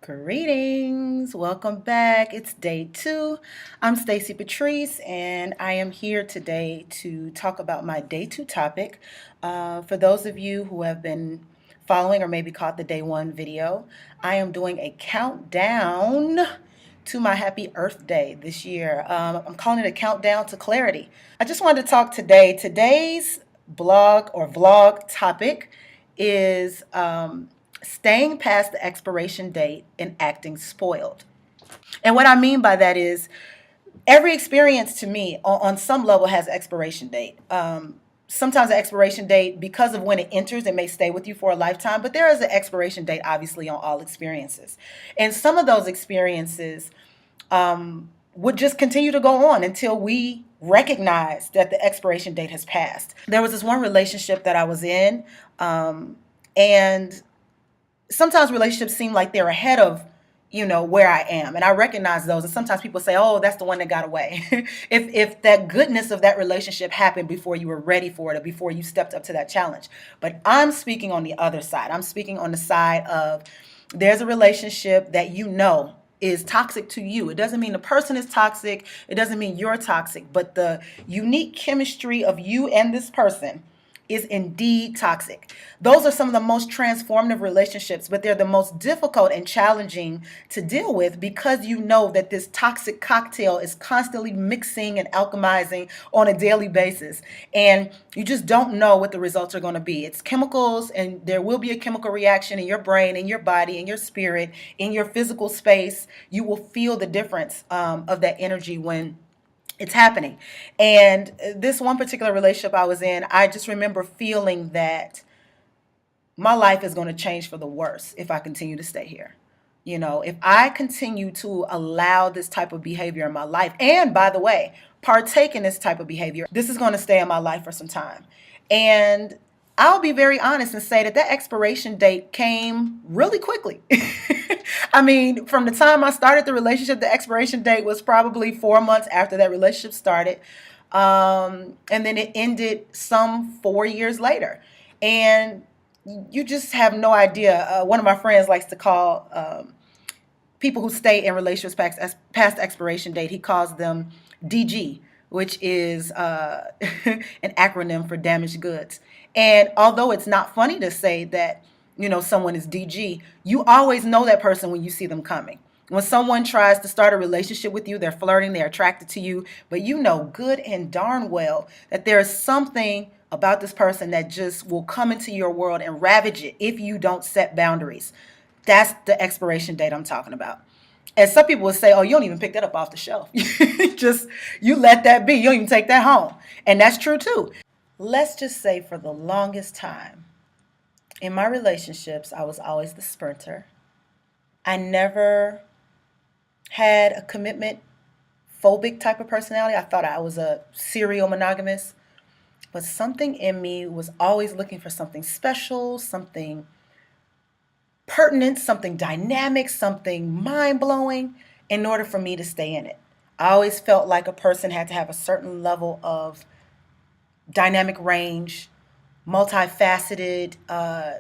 Greetings. Welcome back. It's day 2. I'm Stacy Patrice, and I am here today to talk about my day 2 topic. For those of you who have been following or maybe caught the day 1 video, I am doing a countdown to my happy Earth Day this year. I'm calling it a countdown to clarity. I just wanted to talk today. Today's blog or vlog topic is staying past the expiration date and acting spoiled. And what I mean by that is every experience to me on some level has an expiration date. Sometimes the expiration date, because of when it enters, it may stay with you for a lifetime, but there is an expiration date, obviously, on all experiences. And some of those experiences would just continue to go on until we recognize that the expiration date has passed. There was this one relationship that I was in, and sometimes relationships seem like they're ahead of where I am, and I recognize those. And sometimes people say, oh, that's the one that got away. if that goodness of that relationship happened before you were ready for it or before you stepped up to that challenge. But I'm speaking on the other side. I'm speaking on the side of there's a relationship that is toxic to you. It doesn't mean the person is toxic. It doesn't mean you're toxic, but the unique chemistry of you and this person is indeed toxic. Those are some of the most transformative relationships, but they're the most difficult and challenging to deal with because you know that this toxic cocktail is constantly mixing and alchemizing on a daily basis. And you just don't know what the results are going to be. It's chemicals, and there will be a chemical reaction in your brain, in your body, in your spirit, in your physical space. You will feel the difference of that energy when it's happening. And this one particular relationship I was in, I just remember feeling that my life is going to change for the worse if I continue to stay here. If I continue to allow this type of behavior in my life, and by the way, partake in this type of behavior, this is going to stay in my life for some time. And I'll be very honest and say that expiration date came really quickly. I mean, from the time I started the relationship, the expiration date was probably 4 months after that relationship started. And then it ended some 4 years later. And you just have no idea. One of my friends likes to call people who stay in relationships past expiration date, he calls them DG, which is an acronym for damaged goods. And although it's not funny to say that, someone is DG, you always know that person when you see them coming. When someone tries to start a relationship with you, they're flirting, they're attracted to you, but you know good and darn well that there is something about this person that just will come into your world and ravage it if you don't set boundaries. That's the expiration date I'm talking about. And some people would say, oh, you don't even pick that up off the shelf. You let that be. You don't even take that home. And that's true too. Let's just say for the longest time, in my relationships, I was always the sprinter. I never had a commitment phobic type of personality. I thought I was a serial monogamous. But something in me was always looking for something special, something pertinent, something dynamic, something mind-blowing in order for me to stay in it. I always felt like a person had to have a certain level of dynamic range, multifaceted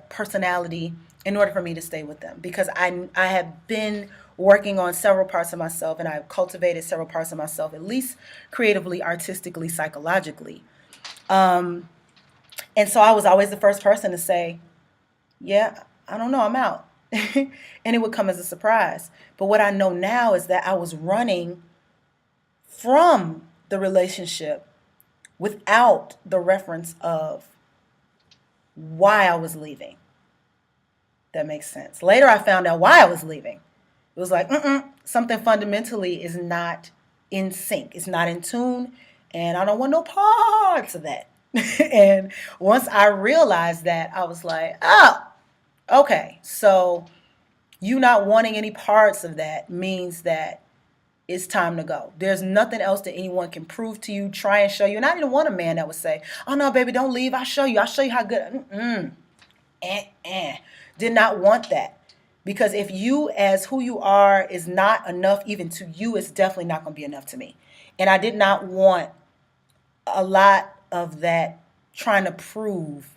personality in order for me to stay with them, because I have been working on several parts of myself, and I've cultivated several parts of myself, at least creatively, artistically, psychologically. And so I was always the first person to say, yeah, I don't know, I'm out. And it would come as a surprise. But what I know now is that I was running from the relationship without the reference of why I was leaving. That makes sense. Later, I found out why I was leaving. It was like, something fundamentally is not in sync. It's not in tune, and I don't want no parts of that. And once I realized that, I was like, oh, okay. So you not wanting any parts of that means that it's time to go. There's nothing else that anyone can prove to you, try and show you. And I didn't want a man that would say, oh, no, baby, don't leave. I'll show you how good. Did not want that. Because if you as who you are is not enough even to you, it's definitely not going to be enough to me. And I did not want a lot of that trying to prove,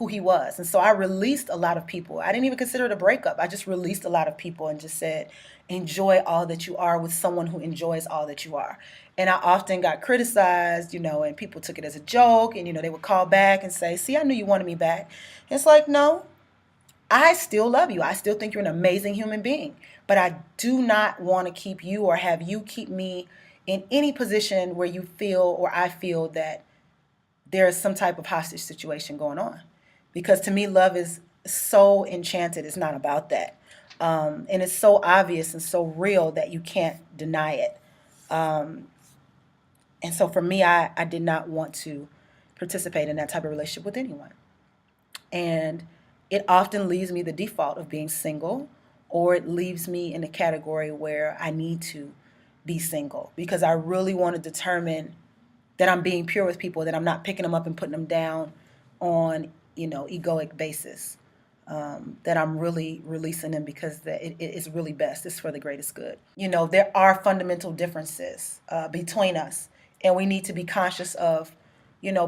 who he was. And so I released a lot of people. I didn't even consider it a breakup. I just released a lot of people and just said, enjoy all that you are with someone who enjoys all that you are. And I often got criticized, and people took it as a joke. And, they would call back and say, see, I knew you wanted me back. And it's like, no, I still love you. I still think you're an amazing human being. But I do not want to keep you or have you keep me in any position where you feel or I feel that there is some type of hostage situation going on. Because to me, love is so enchanted. It's not about that. And it's so obvious and so real that you can't deny it. And so for me, I did not want to participate in that type of relationship with anyone. And it often leaves me the default of being single, or it leaves me in a category where I need to be single because I really want to determine that I'm being pure with people, that I'm not picking them up and putting them down on, egoic basis, that I'm really releasing them because it is really best. It's for the greatest good. There are fundamental differences between us, and we need to be conscious of,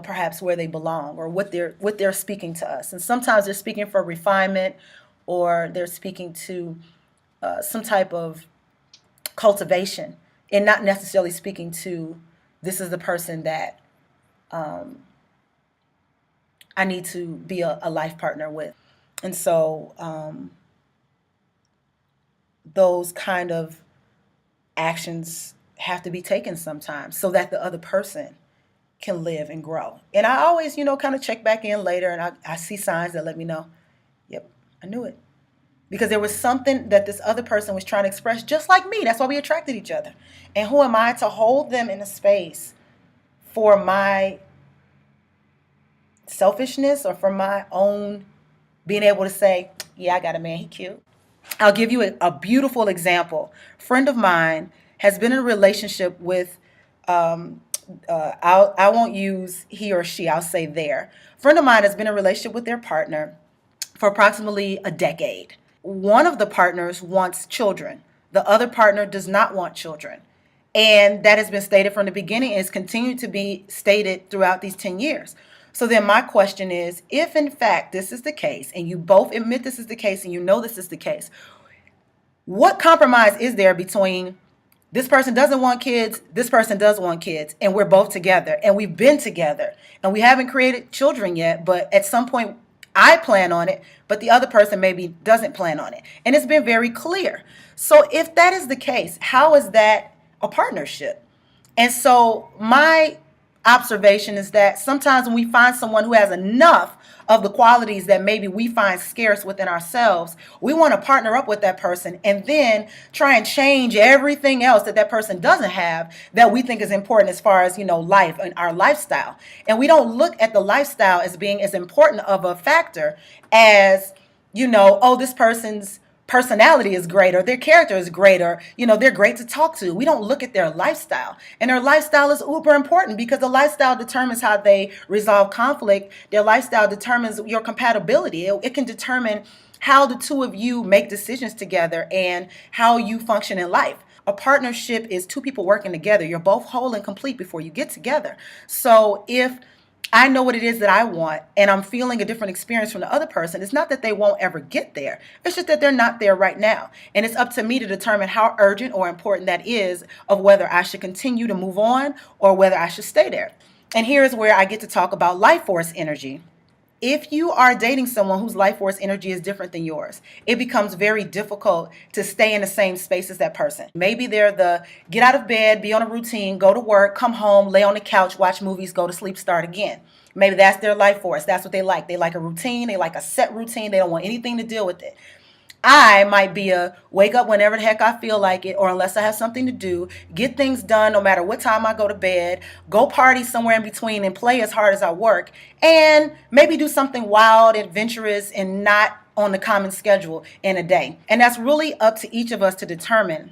perhaps where they belong or what they're speaking to us. And sometimes they're speaking for refinement, or they're speaking to some type of cultivation, and not necessarily speaking to this is the person that I need to be a life partner with. And so those kind of actions have to be taken sometimes so that the other person can live and grow. And I always, kind of check back in later, and I see signs that let me know, yep, I knew it. Because there was something that this other person was trying to express just like me. That's why we attracted each other. And who am I to hold them in a space for my selfishness or for my own being able to say, yeah, I got a man, he cute. I'll give you a beautiful example. A friend of mine has been in a relationship with, I won't use he or she, I'll say their. A friend of mine has been in a relationship with their partner for approximately a decade. One of the partners wants children. The other partner does not want children. And that has been stated from the beginning and has continued to be stated throughout these 10 years. So then my question is, if in fact this is the case, and you both admit this is the case, and you know this is the case, what compromise is there between this person doesn't want kids, this person does want kids, and we're both together, and we've been together, and we haven't created children yet, but at some point I plan on it, but the other person maybe doesn't plan on it. And it's been very clear. So if that is the case, how is that a partnership? And so my observation is that sometimes when we find someone who has enough of the qualities that maybe we find scarce within ourselves, we want to partner up with that person and then try and change everything else that person doesn't have that we think is important as far as, life and our lifestyle. And we don't look at the lifestyle as being as important of a factor as, oh, this person's personality is great, or their character is great, or they're great to talk to. We don't look at their lifestyle, and their lifestyle is uber important because the lifestyle determines how they resolve conflict. Their lifestyle determines your compatibility. It can determine how the two of you make decisions together and how you function in life. A partnership is two people working together. You're both whole and complete before you get together. So if I know what it is that I want, and I'm feeling a different experience from the other person, it's not that they won't ever get there. It's just that they're not there right now. And it's up to me to determine how urgent or important that is of whether I should continue to move on or whether I should stay there. And here's where I get to talk about life force energy. If you are dating someone whose life force energy is different than yours, it becomes very difficult to stay in the same space as that person. Maybe they're the get out of bed, be on a routine, go to work, come home, lay on the couch, watch movies, go to sleep, start again. Maybe that's their life force. That's what they like. They like a routine. They like a set routine. They don't want anything to deal with it. I might be a wake up whenever the heck I feel like it, or unless I have something to do, get things done no matter what time I go to bed, go party somewhere in between and play as hard as I work, and maybe do something wild, adventurous, and not on the common schedule in a day. And that's really up to each of us to determine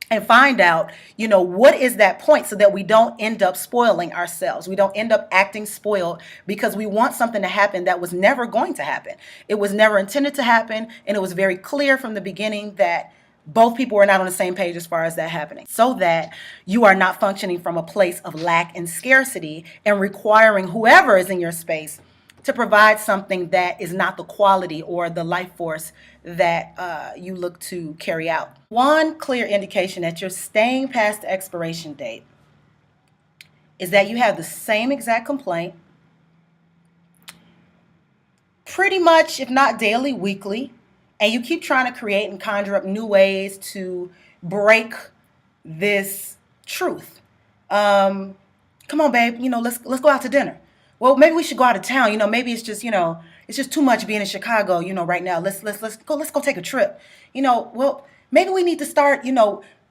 and find out, what is that point so that we don't end up spoiling ourselves. We don't end up acting spoiled because we want something to happen that was never going to happen. It was never intended to happen, and it was very clear from the beginning that both people were not on the same page as far as that happening, so that you are not functioning from a place of lack and scarcity and requiring whoever is in your space to provide something that is not the quality or the life force that you look to carry out. One clear indication that you're staying past the expiration date is that you have the same exact complaint, pretty much, if not daily, weekly, and you keep trying to create and conjure up new ways to break this truth. Come on, babe, let's go out to dinner. Well, maybe we should go out of town. Maybe it's just too much being in Chicago. Right now. Let's go take a trip. Well, maybe we need to start,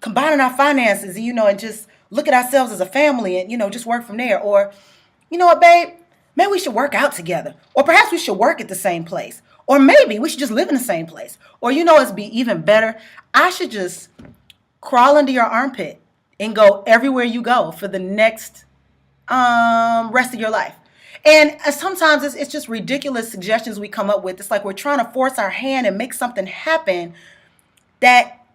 combining our finances, and just look at ourselves as a family and just work from there. Or, you know what, babe? Maybe we should work out together. Or perhaps we should work at the same place. Or maybe we should just live in the same place. Or, it'd be even better. I should just crawl under your armpit and go everywhere you go for the next rest of your life. And sometimes it's just ridiculous suggestions we come up with. It's like we're trying to force our hand and make something happen that,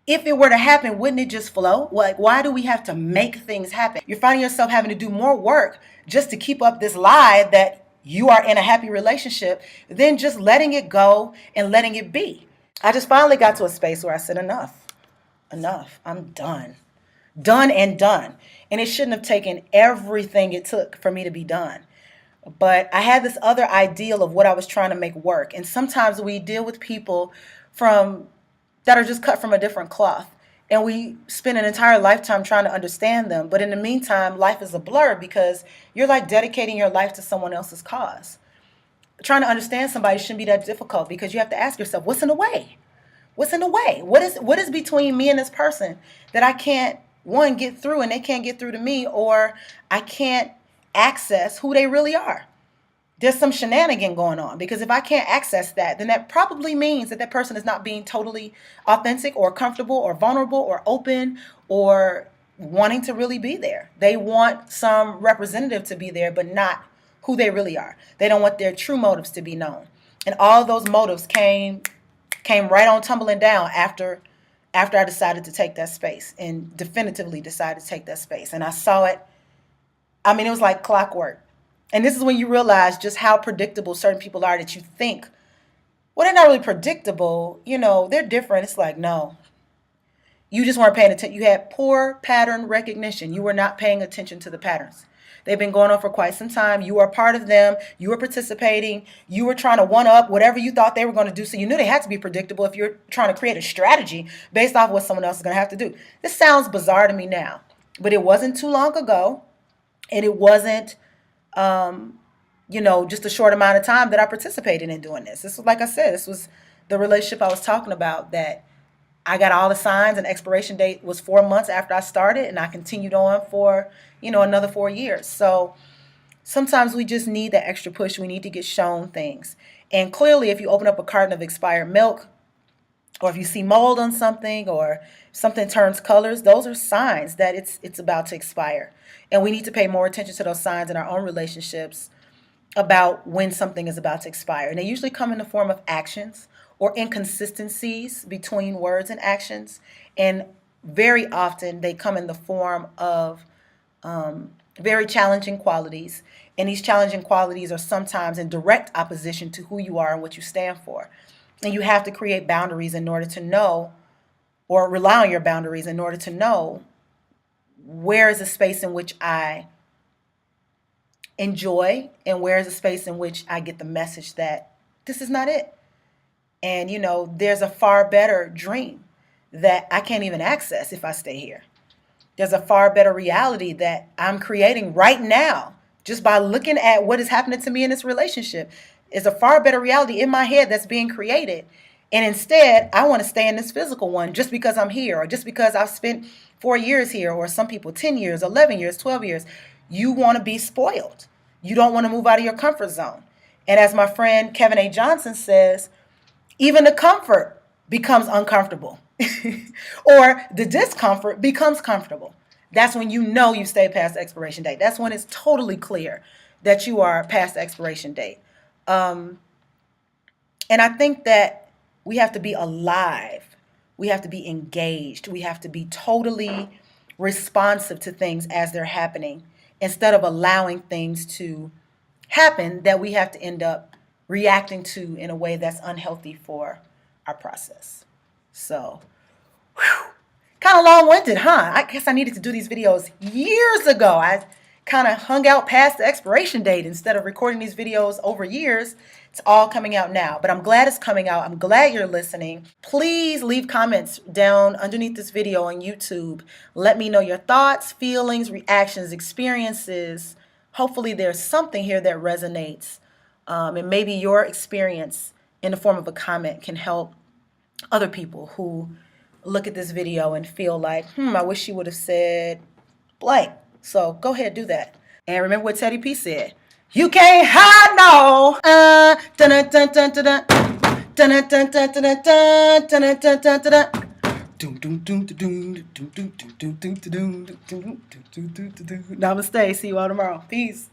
if it were to happen, wouldn't it just flow? Like, why do we have to make things happen? You're finding yourself having to do more work just to keep up this lie that you are in a happy relationship than just letting it go and letting it be. I just finally got to a space where I said, enough. I'm done. Done and done. And it shouldn't have taken everything it took for me to be done. But I had this other ideal of what I was trying to make work. And sometimes we deal with people that are just cut from a different cloth. And we spend an entire lifetime trying to understand them. But in the meantime, life is a blur because you're like dedicating your life to someone else's cause. Trying to understand somebody shouldn't be that difficult because you have to ask yourself, what's in the way? What's in the way? What is between me and this person that I can't, one, get through and they can't get through to me, or I can't access who they really are? There's some shenanigan going on, because if I can't access that, then that probably means that person is not being totally authentic or comfortable or vulnerable or open or wanting to really be there. They want some representative to be there, but not who they really are. They don't want their true motives to be known. And all those motives came right on tumbling down after I decided to take that space, and definitively decided to take that space. And I saw it. I mean, it was like clockwork. And this is when you realize just how predictable certain people are, that you think, well, they're not really predictable. They're different. It's like, no, you just weren't paying attention. You had poor pattern recognition. You were not paying attention to the patterns. They've been going on for quite some time. You were a part of them. You were participating. You were trying to one up whatever you thought they were going to do. So you knew they had to be predictable if you're trying to create a strategy based off what someone else is going to have to do. This sounds bizarre to me now, but it wasn't too long ago. And it wasn't, just a short amount of time that I participated in doing this. This was, like I said, this was the relationship I was talking about, that I got all the signs, and expiration date was 4 months after I started, and I continued on for, another 4 years. So sometimes we just need that extra push. We need to get shown things. And clearly, if you open up a carton of expired milk, or if you see mold on something, or something turns colors, those are signs that it's about to expire. And we need to pay more attention to those signs in our own relationships about when something is about to expire. And they usually come in the form of actions or inconsistencies between words and actions. And very often they come in the form of very challenging qualities. And these challenging qualities are sometimes in direct opposition to who you are and what you stand for. And you have to create boundaries in order to know, or rely on your boundaries in order to know, where is a space in which I enjoy, and where is a space in which I get the message that this is not it. And, there's a far better dream that I can't even access if I stay here. There's a far better reality that I'm creating right now just by looking at what is happening to me in this relationship. Is a far better reality in my head that's being created. And instead, I want to stay in this physical one just because I'm here, or just because I've spent 4 years here, or some people 10 years, 11 years, 12 years. You want to be spoiled. You don't want to move out of your comfort zone. And as my friend Kevin A. Johnson says, even the comfort becomes uncomfortable or the discomfort becomes comfortable. That's when you stay past the expiration date. That's when it's totally clear that you are past the expiration date. And I think that we have to be alive. We have to be engaged. We have to be totally responsive to things as they're happening, instead of allowing things to happen that we have to end up reacting to in a way that's unhealthy for our process. So, kind of long-winded, huh? I guess I needed to do these videos years ago. I kind of hung out past the expiration date instead of recording these videos over years. It's all coming out now, but I'm glad it's coming out. I'm glad you're listening. Please leave comments down underneath this video on YouTube. Let me know your thoughts, feelings, reactions, experiences. Hopefully there's something here that resonates. And maybe your experience in the form of a comment can help other people who look at this video and feel like, I wish she would have said blank. So go ahead, do that. And remember what Teddy P said. You can't hide no. Dun dun dun dun dun dun dun dun dun dun dun dun dun dun. Namaste. See you all tomorrow. Peace.